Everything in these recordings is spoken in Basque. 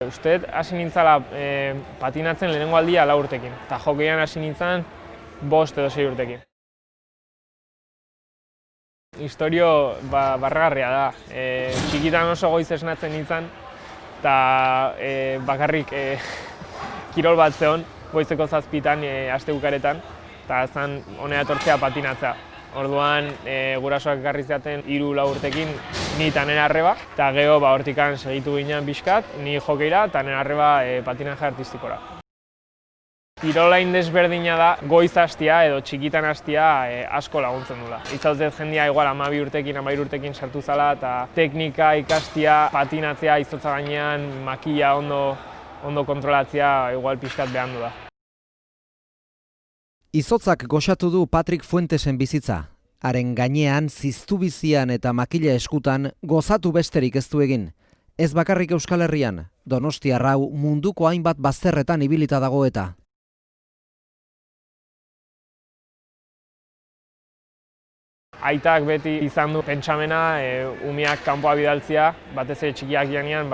Uste hasi nintzala patinatzen lehenengo aldia 4 urtekin, eta hokeian hasi nintzen 5 edo 6 urtekin. Historio barragarria da. Txikitan oso goiz esnatzen nintzen, eta bakarrik kirol bat zeon, goizeko 7 aste bukaretan, eta zen honea etortzea patinatzea. Orduan, gurasoak ekarri zidaten 3-4 urtekin ni eta nire arreba, eta gero hortikan segitu ginen pixkat, ni hokeira eta nire arreba patinaje artistikora. Kirolain desberdina da, goiz hastia edo txikitan hastia asko laguntzen dula. Izauzet jendia igual 12 urtekin, 13 urtekin sartu zala, eta teknika ikastia, patinatzea izotza gainean, makila ondo kontrolatzea igual pixkat behandu da. Izotzak goxatu du Patrick Fuentesen bizitza. Haren gainean, ziztu bizian eta makila eskutan gozatu besterik ez du egin. Ez bakarrik Euskal Herrian, Donostiarra hau munduko hainbat bazterretan ibilita dago eta. Aitak beti izan du pentsamena umeak kanpoa bidaltzea, batez ere txikiak janean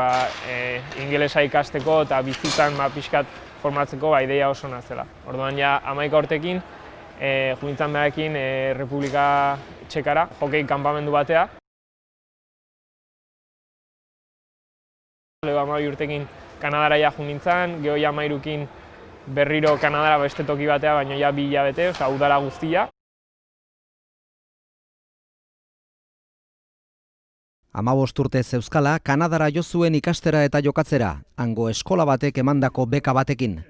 ingelesa ikasteko eta bizitzan pixkat formatzeko ideia oso ona zela. Orduan ja 11 urtekin nintzen berarekin Republika Txekara, hokei kanpamendu batea. Lego 12 urtekin Kanadara ja nintzen, gero ja 13 berriro Kanadara beste toki batea, baina ja 2 hilabete, udara guztia. 15 urte zeuzkala, Kanadara jo zuen ikastera eta jokatzera, hango eskola batek emandako beka batekin.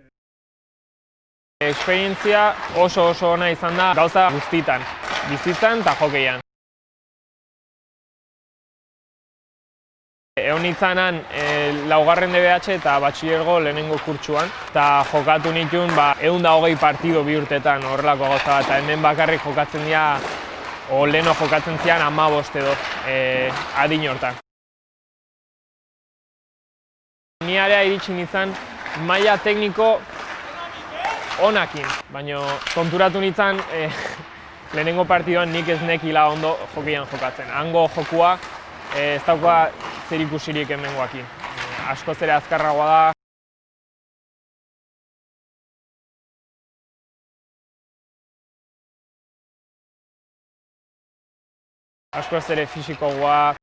Esperientzia oso ona izan da gauza guztitan, bizitzan eta hokeian. Egon nintzanan 4. DBH eta batxilergo lehenengo kurtsuan, eta jokatu nituen 120 partido 2 urtetan horrelako gauza bat, eta hemen bakarrik jokatzen dira, o leheno jokatzen zian 15 edo adin hortan. Ni area iritsi nintzen maila tekniko onakin, baina konturatu nintzen lehenengo partidoan nik ez nekila ondo hokeian jokatzen. Hango jokua ez dauka zer ikusirik hemengoakin. Askoz ere azkarragoa da. Askoz ere fisikoagoa.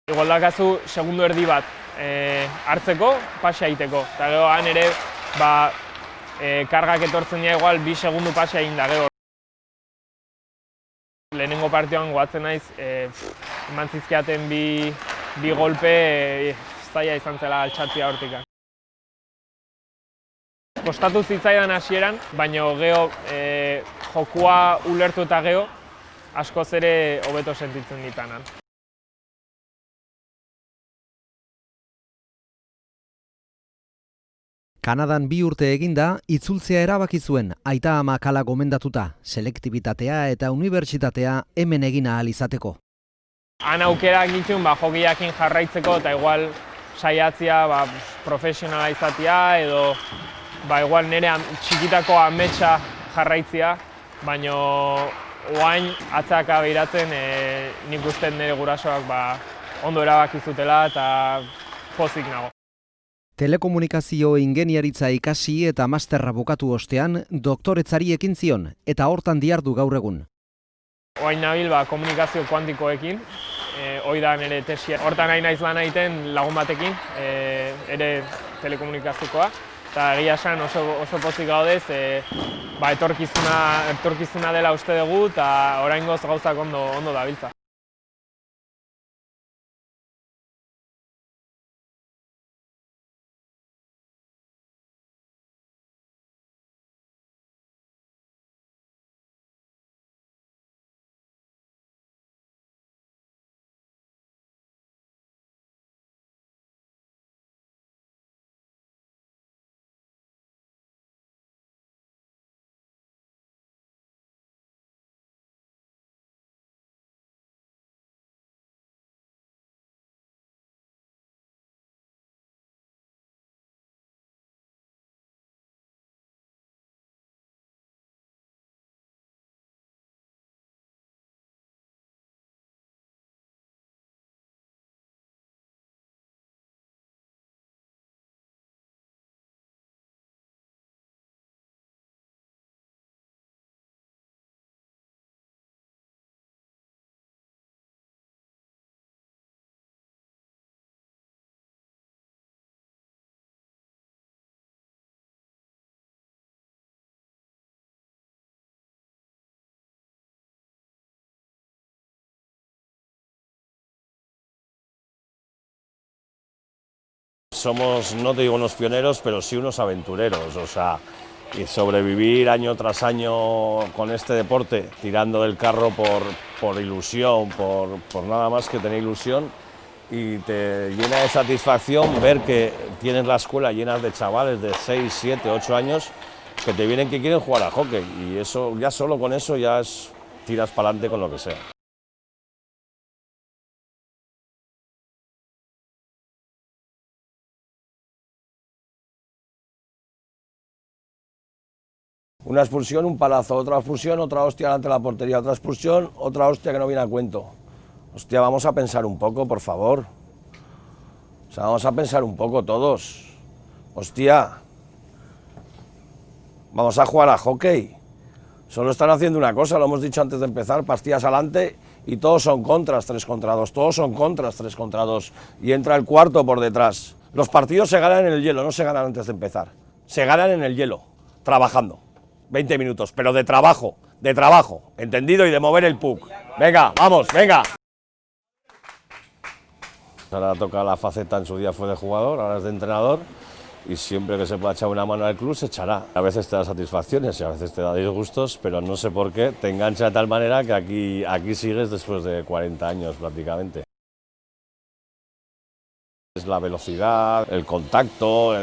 Igual dakazu segundo erdi bat hartzeko, pase egiteko. Eta gero han ere kargak etortzen dira igual 2 segundu pase egin da gero. Lehenengo partioan goatzen naiz, eman zizkiaten bi golpe zaila izan zela altxatzea hortikan. Kostatu zitzaidan hasieran, baina gero jokua ulertu eta gero askoz ere hobeto sentitzen ditanan. Kanadan 2 urte eginda, itzultzea erabaki zuen aita ama kala gomendatuta, selektibitatea eta unibertsitatea hemen egin ahal izateko. Han aukerak ditun hokeiakin jarraitzeko eta igual saiatzea profesionala izatea edo igual nire txikitako ametsa jarraitzea, baina oain atzaka behiratzen nik uste nire gurasoak ondo erabaki zutela eta pozik nago. Telekomunikazio ingeniaritza ikasi eta masterra bukatu ostean, doktoretzari ekin zion eta hortan dihardu gaur egun. Oain nabil komunikazio kuantikoekin, hoi da nire tesia. Hortan nahi naiz lan egiten lagun batekin, ere telekomunikaziokoa. Eta egia esan oso pozik gaudez, etorkizuna dela uste dugu eta oraingoz gauzak ondo dabiltza. somos, no te digo unos pioneros, pero sí unos aventureros, o sea, y sobrevivir año tras año con este deporte, tirando del carro por ilusión, por nada más que tener ilusión, y te llena de satisfacción ver que tienes la escuela llena de chavales de 6, 7, 8 años que te vienen que quieren jugar a hockey, y eso, ya solo con eso ya tiras para adelante con lo que sea. Una expulsión, un palazo, otra expulsión, otra hostia delante de la portería, otra expulsión, otra hostia que no viene a cuento. Hostia, vamos a pensar un poco, por favor. O sea, vamos a pensar un poco todos. Hostia, vamos a jugar a hockey. Solo están haciendo una cosa, lo hemos dicho antes de empezar, pastillas adelante y todos son contras, 3 contra 2, todos son contras, 3 contra 2. Y entra el cuarto por detrás. Los partidos se ganan en el hielo, no se ganan antes de empezar. Se ganan en el hielo, trabajando. 20 minutos, pero de trabajo, ¿entendido? Y de mover el puck. Venga, vamos, venga. Ahora toca la faceta, en su día fue de jugador, ahora es de entrenador, y siempre que se pueda echar una mano al club se echará. A veces te da satisfacciones y a veces te da disgustos, pero no sé por qué, te engancha de tal manera que aquí sigues después de 40 años prácticamente. Es la velocidad, el contacto,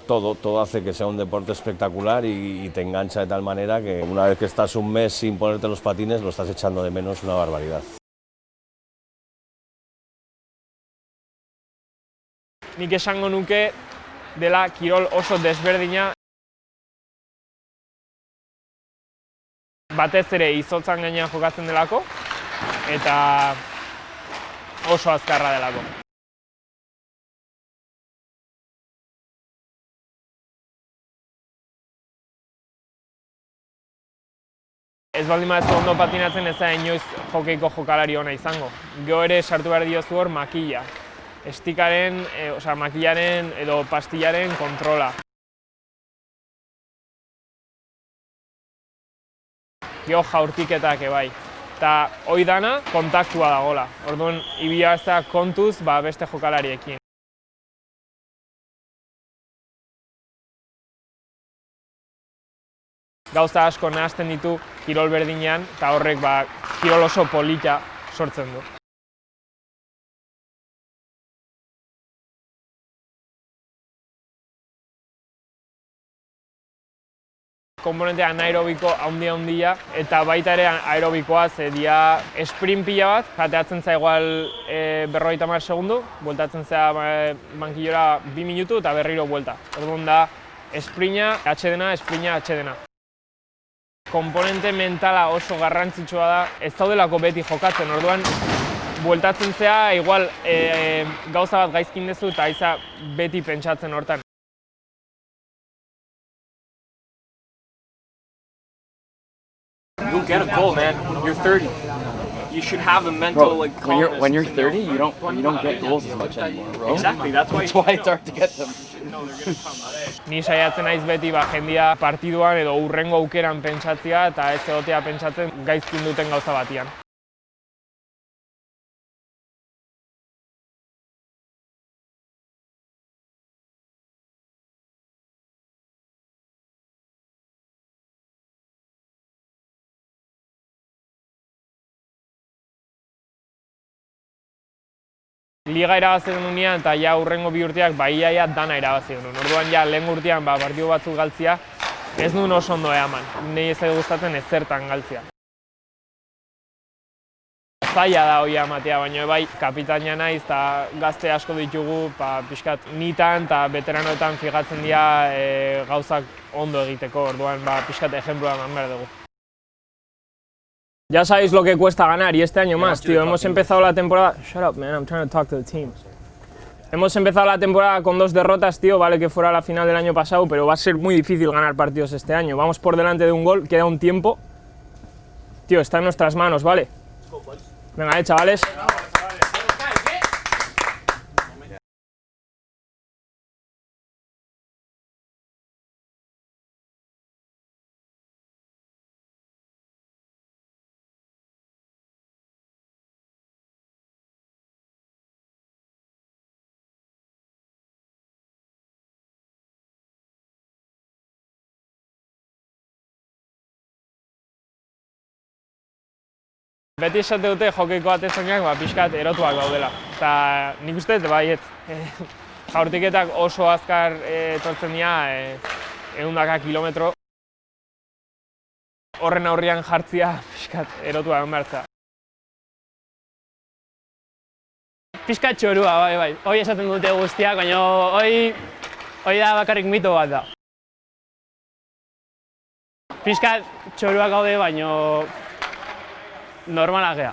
todo hace que sea un deporte espectacular y te engancha de tal manera que una vez que estás un mes sin ponerte los patines lo estás echando de menos una barbaridad. Nik esango nuke dela kirol oso desberdina, batez ere izotzan gainean jokatzen delako eta oso azkarra delako. Ez baldin badezu ondo patinatzen ez da inoiz hokeiko jokalari ona izango. Gero ere sartu behar diozu hor makila. Estikaren, makilaren edo pastillaren kontrola. Gero jaurtiketak ebai. Eta hoi dana kontaktua dagola. Orduan, ibila ez da kontuz beste jokalariekin. Gauza asko nahasten ditu kirol berdinean, eta horrek kirol oso polita sortzen du. Komponente anaerobiko handia eta baita ere aerobikoa ze dia sprint pila bat, jateatzen za igual 50 segundu, bueltatzen za bankillora 2 minutu eta berriro buelta. Orduan da sprinta atsedena. Komponente mentala oso garrantzitsua da, ez daudelako beti jokatzen, orduan bueltatzen zea igual gauza bat gaizkin dezu eta aiza beti pentsatzen hortan. You'll get a goal, man. You're 30. You should have a mental bro, calmness. When you're 30, you don't get goals as much anymore, bro. Exactly, that's why it's hard to get them. Ni saiatzen naiz beti jendia partiduan edo hurrengo aukeran pentsatzea eta ez egotea pentsatzen gaizkin duten gauza batian. Liga irabazi genunean eta ja hurrengo 2 urteak iaia dana irabazi genuen. Orduan ja lehen urtean partidu batzuk galtzia ez nuen oso ondo eman. Nei ez zait gustatzen ezertan galtzia. Zaila da hori ematea, baina bai kapitaina naiz eta gazte asko ditugu, pixkat nitan eta veteranoetan fijatzen dira gauzak ondo egiteko, orduan pixkat ejemplua eman behar dugu. Ya sabéis lo que cuesta ganar y este año más, tío. Hemos empezado la temporada... Shut up, man. I'm trying to talk to the team. Hemos empezado la temporada con 2 derrotas, tío. Vale que fuera la final del año pasado, pero va a ser muy difícil ganar partidos este año. Vamos por delante de un gol, queda un tiempo. Tío, está en nuestras manos, ¿vale? Venga, chavales. Beti esate dute jokeiko atezainak pixkat erotuak daudela. Eta nik uste dut baietz. Jaurtiketak oso azkar etortzen dira 100 kilometro. Horren aurrian jartzia pixkat erotua egon behartza. Pixkat txorua, bai. Hoi esaten dute guztiak, baina hoi da bakarrik mito bat da. Pixkat txorua gaude, baina normalak gea.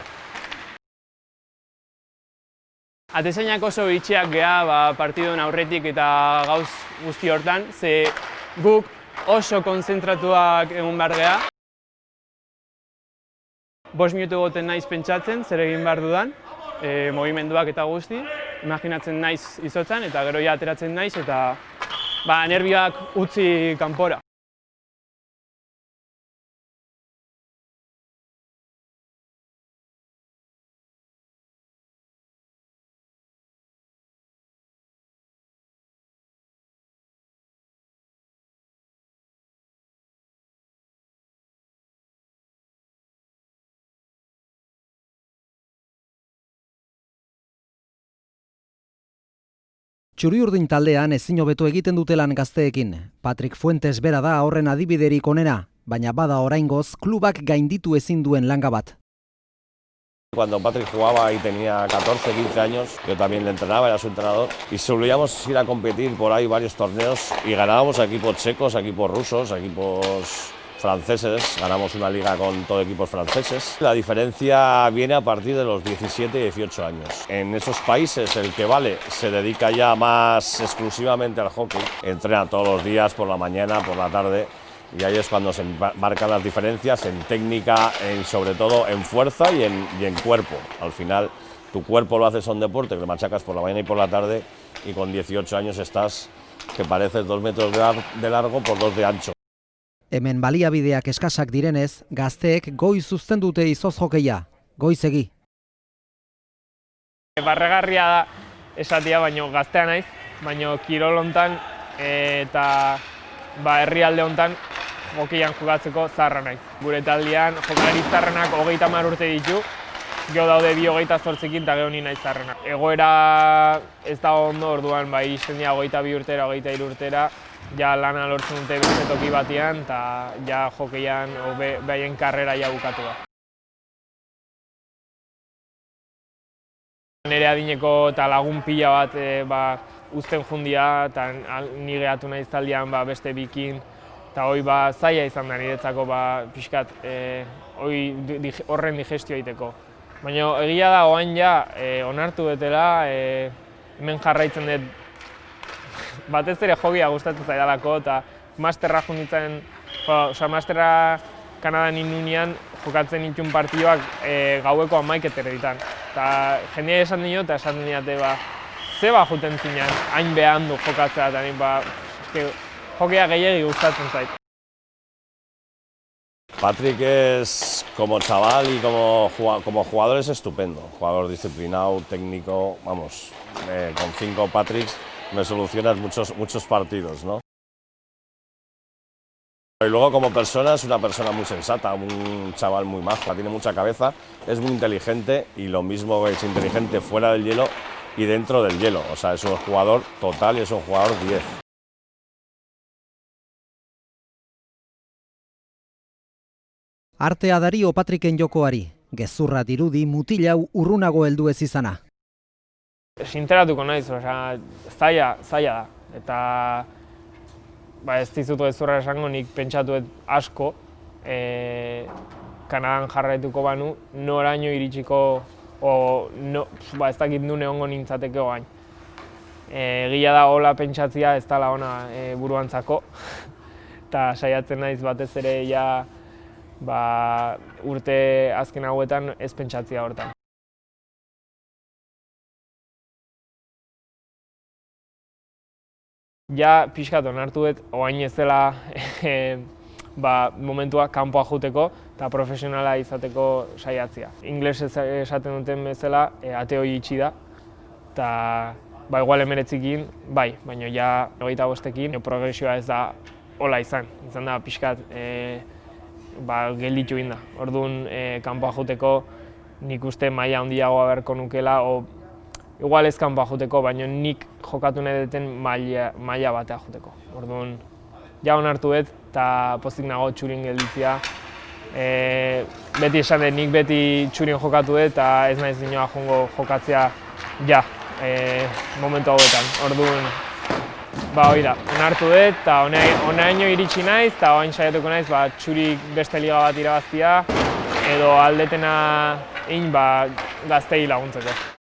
Atezainak oso bitxiak gea partiduen aurretik eta gauz guzti hortan, ze guk oso konzentratuak egon behar gea. 5 minutu egoten naiz pentsatzen, zer egin behar dudan, mugimenduak eta guzti, imaginatzen naiz izotzan eta gero ja ateratzen naiz eta nerbioak utzi kanpora. Txuri-urdin taldean ezin hobeto egiten dutelan gazteekin. Patrick Fuentes bera da horren adibiderik onena, baina bada oraingoz klubak gainditu ezin duen langa bat. Cuando Patrick jugaba y tenía 14, 15 años, yo también le entrenaba, era su entrenador, y solíamos ir a competir por ahí varios torneos y ganábamos a equipos checos, a equipos rusos, a equipos franceses, ganamos una liga con todo equipos franceses. La diferencia viene a partir de los 17 y 18 años. En esos países el que vale se dedica ya más exclusivamente al hockey, entrena todos los días, por la mañana, por la tarde, y ahí es cuando se marcan las diferencias en técnica, sobre todo en fuerza y en cuerpo. Al final tu cuerpo lo haces a un deporte que lo machacas por la mañana y por la tarde, y con 18 años estás que pareces 2 metros de largo por 2 de ancho. Hemen baliabideak eskasak direnez, gazteek goiz uzten dute izoz hokeia. Goizegi. Barregarria da esatia, baino gaztea naiz, baino kirol hontan eta herrialde hontan hokeian jokatzeko zaharra naiz. Gure taldean jokalari zaharrenak 30 urte ditu, gero daude 28ekin eta gero ni naiz zaharrena. Egoera ez da ondo, orduan izten dira 22 urtera, 23 urtera, ja lana lortzen dute beste toki batean eta ja hokeian behaien karrera ja bukatu da. Nire adineko eta lagun pila bat uzten jundia eta ni gehatu naiz taldean beste bikin eta hoi zaila izan da niretzako pixkat horren digestio egiteko. Baina egia da oain ja onartu dutela, hemen jarraitzen dut batez ere jokia gustatu zaidalako eta masterra junditzen, masterra Kanadan inunean jokatzen ditun partioak gaueko 11 ditan. Eta jendea esan dino eta esan dinate zeba juten zinean, hain behan du jokatzea eta nik jokia gehiagi gustatzen zait. Patrick es, como chaval y como jugador, es estupendo. Jugador disciplinado, técnico, vamos, con 5 Patricks me solucionas muchos partidos, ¿no? Y luego como persona es una persona muy sensata, un chaval muy majo, tiene mucha cabeza, es muy inteligente y lo mismo es inteligente fuera del hielo y dentro del hielo. O sea, es un jugador total y es un jugador 10. Artea dario Patricken jokoari, gezurra dirudi mutilau urrunago heldu ez izana. Sinteratuko naiz, zaila da, eta ez dizut gezurra esango, nik pentsatuet asko Kanadan jarraituko banu, noraino iritsiko, ez dakit nun egongo nintzateke oain. Egia da hola pentsatzia ez dela ona buruantzako, eta saiatzen naiz batez ere urte azken hauetan ez pentsatzia hortan. Ja pixkat onartu dut oain ez dela momentua kanpoa joateko eta profesionala izateko saiatzea. Ingles esaten duten bezala ate hori itxi da, eta igual 19ekin, baina ja 25ekin progresioa ez da hola izan da pixkat gelditu egin da. Orduan kanpoa joateko nik uste maila handiagoa beharko nukela, igual ez kanpoa joteko, baina nik jokatu nahi duten maila batea joteko. Orduan, ja onartu dut, eta pozik nago txurin gelditzea. Beti esan dut, nik beti txurin jokatu dut, eta ez naiz dinoa joango jokatzea ja, momentu hauetan. Orduan, hori da, onartu dut, eta honaino iritsi naiz, eta orain saiatuko naiz txurik beste liga bat irabaztia, edo aldetena egin gaztei laguntzeko.